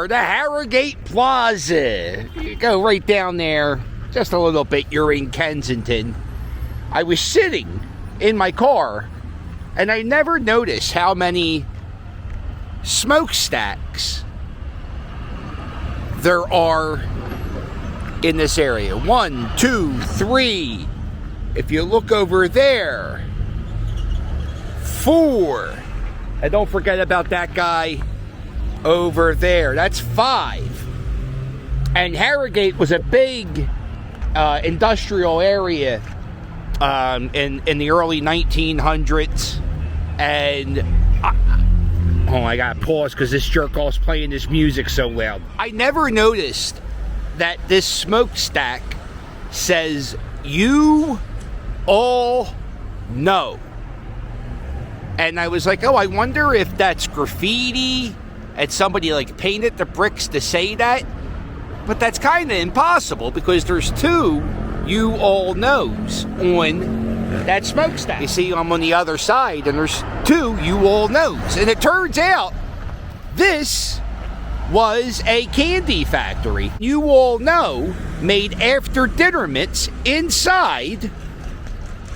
are, the Harrogate Plaza. You go right down there, just a little bit, you're in Kensington. I was sitting in my car, and I never noticed how many smokestacks there are in this area. 1, 2, 3. If you look over there, 4. And don't forget about that guy over there. That's 5. And Harrogate was a big industrial area in the early 1900s. And I gotta pause because this jerk-off's playing this music so loud. I never noticed that this smokestack says, "You all know." And I was like, oh, I wonder if that's graffiti and somebody like painted the bricks to say that. But that's kind of impossible because there's 2 "You all knows" on that smokestack. You see, I'm on the other side and there's 2 "You all knows." And it turns out this was a candy factory. You all know made after dinner mints inside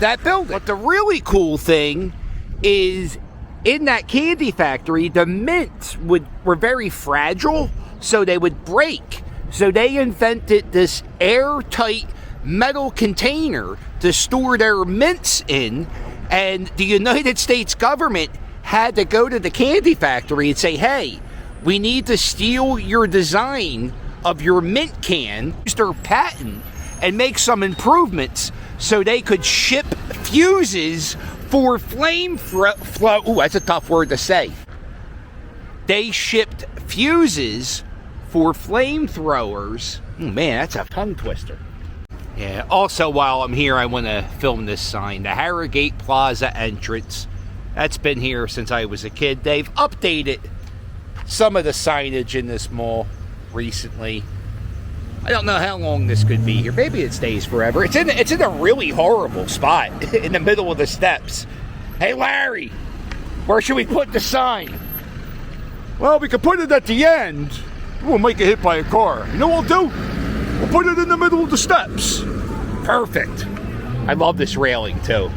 that building. But the really cool thing is, in that candy factory, the mints were very fragile, so they would break. So they invented this airtight metal container to store their mints in, and the United States government had to go to the candy factory and say, hey, we need to steal your design of your mint can, use their patent, and make some improvements so they could ship fuses for ooh, that's a tough word to say. They shipped fuses for flamethrowers. Man, that's a tongue twister. Yeah, also while I'm here, I want to film this sign. The Harrogate Plaza entrance. That's been here since I was a kid. They've updated some of the signage in this mall recently. I don't know how long this could be here. Maybe it stays forever. It's in a really horrible spot in the middle of the steps. Hey, Larry, where should we put the sign? Well, we could put it at the end. We'll make get hit by a car. You know what we'll do? We'll put it in the middle of the steps. Perfect. I love this railing too.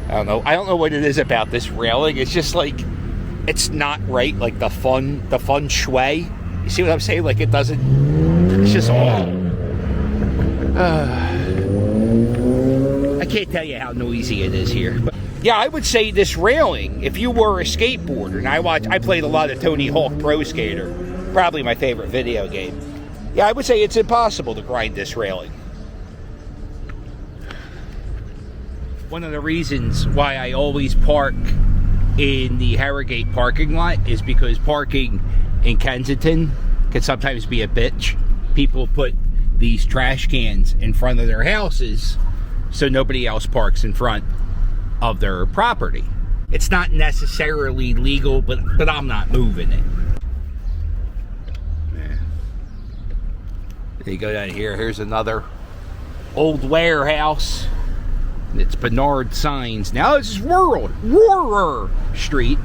I don't know what it is about this railing. It's just like, it's not right. Like the feng shui. You see what I'm saying? Like it doesn't. It's just all. I can't tell you how noisy it is here. But yeah, I would say this railing, if you were a skateboarder, and I played a lot of Tony Hawk Pro Skater, probably my favorite video game. Yeah, I would say it's impossible to grind this railing. One of the reasons why I always park in the Harrogate parking lot is because parking in Kensington can sometimes be a bitch. People put these trash cans in front of their houses so nobody else parks in front of their property. It's not necessarily legal, but I'm not moving it. Yeah. You go down here, here's another old warehouse. It's Bernard Signs. Now this is Roarer Street.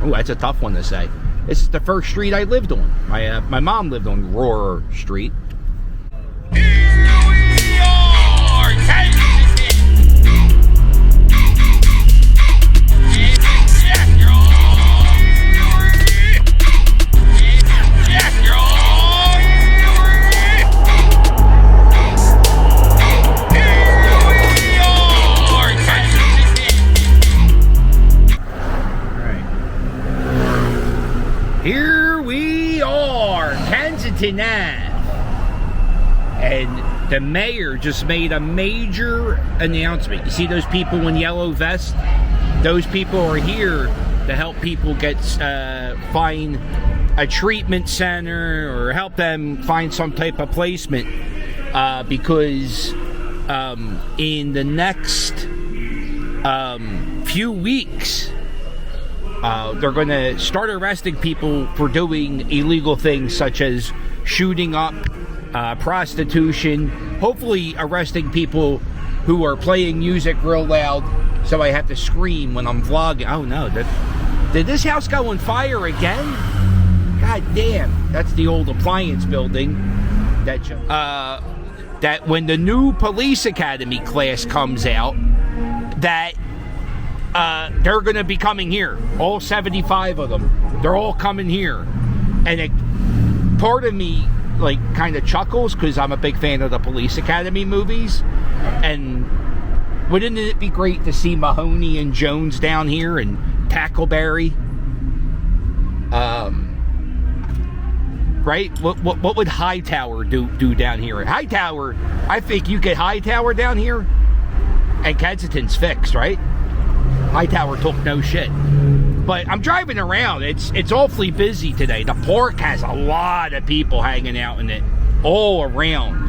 Oh, that's a tough one to say. This is the first street I lived on. My mom lived on Roarer Street. Here we are, Here we are, Kensington Ave. And the mayor just made a major announcement. You see those people in yellow vests? Those people are here to help people find a treatment center or help them find some type of placement. Because in the next few weeks, they're going to start arresting people for doing illegal things such as shooting up, prostitution, hopefully arresting people who are playing music real loud so I have to scream when I'm vlogging. Oh no, did this house go on fire again? God damn, that's the old appliance building. That when the new police academy class comes out, that they're going to be coming here. All 75 of them. They're all coming here. And part of me, like, kind of chuckles because I'm a big fan of the police academy movies. And wouldn't it be great to see Mahoney and Jones down here and Tackleberry? Right? What would Hightower do down here? Hightower, I think you get Hightower down here, and Kensington's fixed, right? Hightower took no shit. But I'm driving around. It's awfully busy today. The park has a lot of people hanging out in it all around.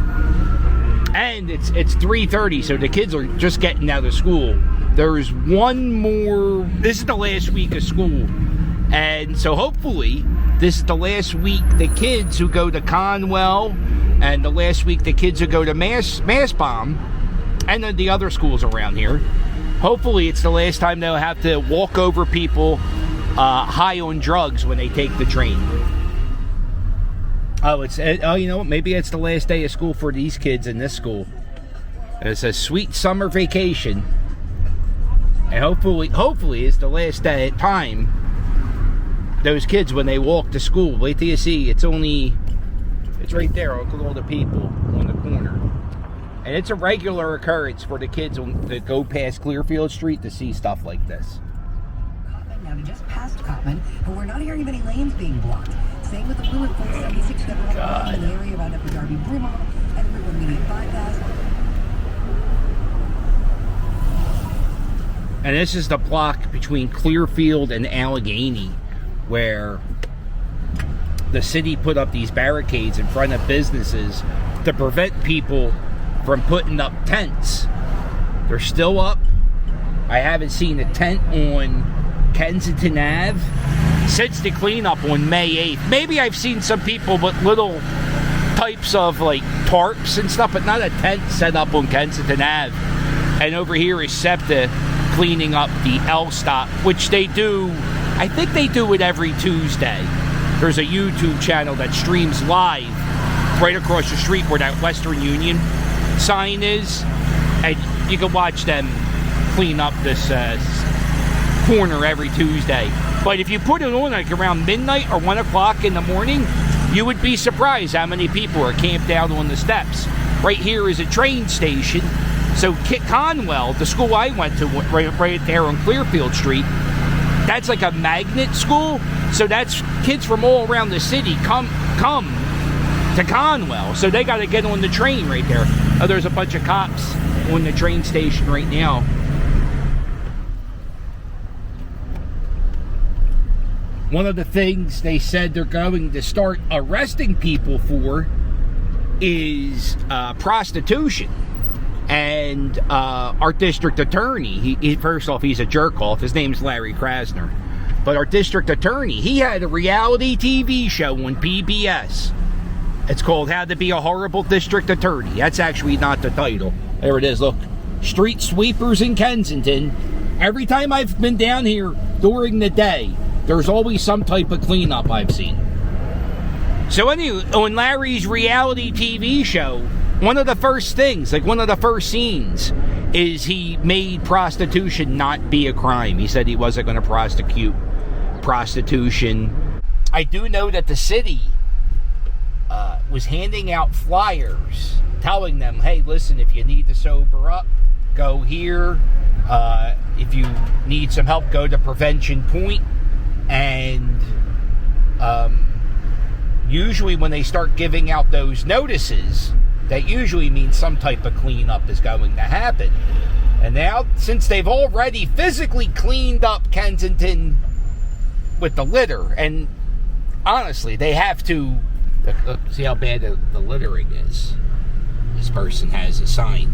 And it's 3:30, so the kids are just getting out of school. There's one more. This is the last week of school. And so hopefully this is the last week the kids who go to Conwell, and the last week the kids who go to Mastbaum, and then the other schools around here. Hopefully it's the last time they'll have to walk over people high on drugs when they take the train. You know what? Maybe it's the last day of school for these kids in this school. It's a sweet summer vacation. And hopefully it's the last day time those kids when they walk to school. Wait till you see. It's right there. Look at all the people on the corner. And it's a regular occurrence for the kids that go past Clearfield Street to see stuff like this. Coppin, now to just past Coppin, and we're not hearing of any lanes being blocked. Same with the blue at 476 Federal in the area right up to Darby Broomall and River Median Bypass. And this is the block between Clearfield and Allegheny, where the city put up these barricades in front of businesses to prevent people from putting up tents. They're still up. I haven't seen a tent on Kensington Ave since the cleanup on May 8th. Maybe I've seen some people with little types of like tarps and stuff, but not a tent set up on Kensington Ave. And over here is SEPTA cleaning up the L stop, which they do. I think they do it every Tuesday. There's a YouTube channel that streams live right across the street where that Western Union sign is, and you can watch them clean up this corner every Tuesday. But if you put it on like around midnight or 1 o'clock in the morning, you would be surprised how many people are camped out on the steps. Right here is a train station. So Conwell, the school I went to right there on Clearfield Street, that's like a magnet school. So that's kids from all around the city come to Conwell. So they got to get on the train right there. Oh, there's a bunch of cops on the train station right now. One of the things they said they're going to start arresting people for is prostitution. And our district attorney, he first off, he's a jerk off. His name's Larry Krasner. But our district attorney, he had a reality TV show on PBS. It's called How to Be a Horrible District Attorney. That's actually not the title. There it is, look. Street sweepers in Kensington. Every time I've been down here during the day, there's always some type of cleanup I've seen. So anyway, on Larry's reality TV show, one of the first things, like one of the first scenes, is he made prostitution not be a crime. He said he wasn't going to prosecute prostitution. I do know that the city was handing out flyers telling them, hey, listen, if you need to sober up, go here. If you need some help, go to Prevention Point. And usually when they start giving out those notices, that usually means some type of cleanup is going to happen. And now, since they've already physically cleaned up Kensington with the litter, and honestly, they have to see how bad the littering is. This person has a sign.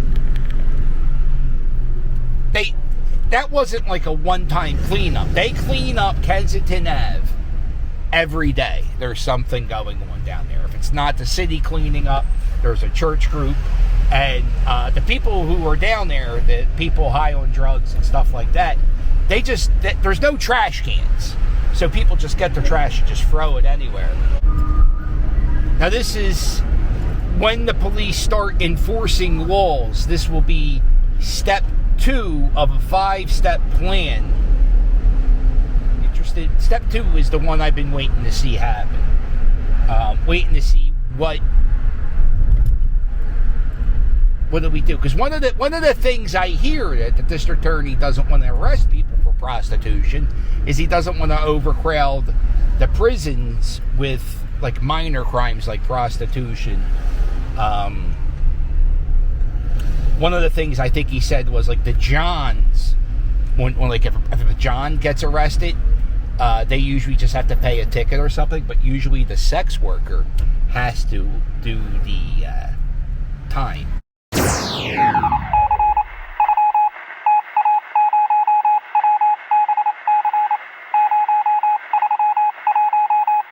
That wasn't like a one-time cleanup. They clean up Kensington Ave every day. There's something going on down there. If it's not the city cleaning up, there's a church group. And the people who are down there, the people high on drugs and stuff like that, there's no trash cans. So people just get their trash and just throw it anywhere. Now this is when the police start enforcing laws. This will be step 2 of a 5-step plan. Interested? Step 2 is the one I've been waiting to see happen. Waiting to see what do we do? Because one of the things I hear that the district attorney doesn't want to arrest people for prostitution is he doesn't want to overcrowd the prisons with like minor crimes like prostitution. One of the things I think he said was like the Johns, when like if a John gets arrested, they usually just have to pay a ticket or something, but usually the sex worker has to do the time.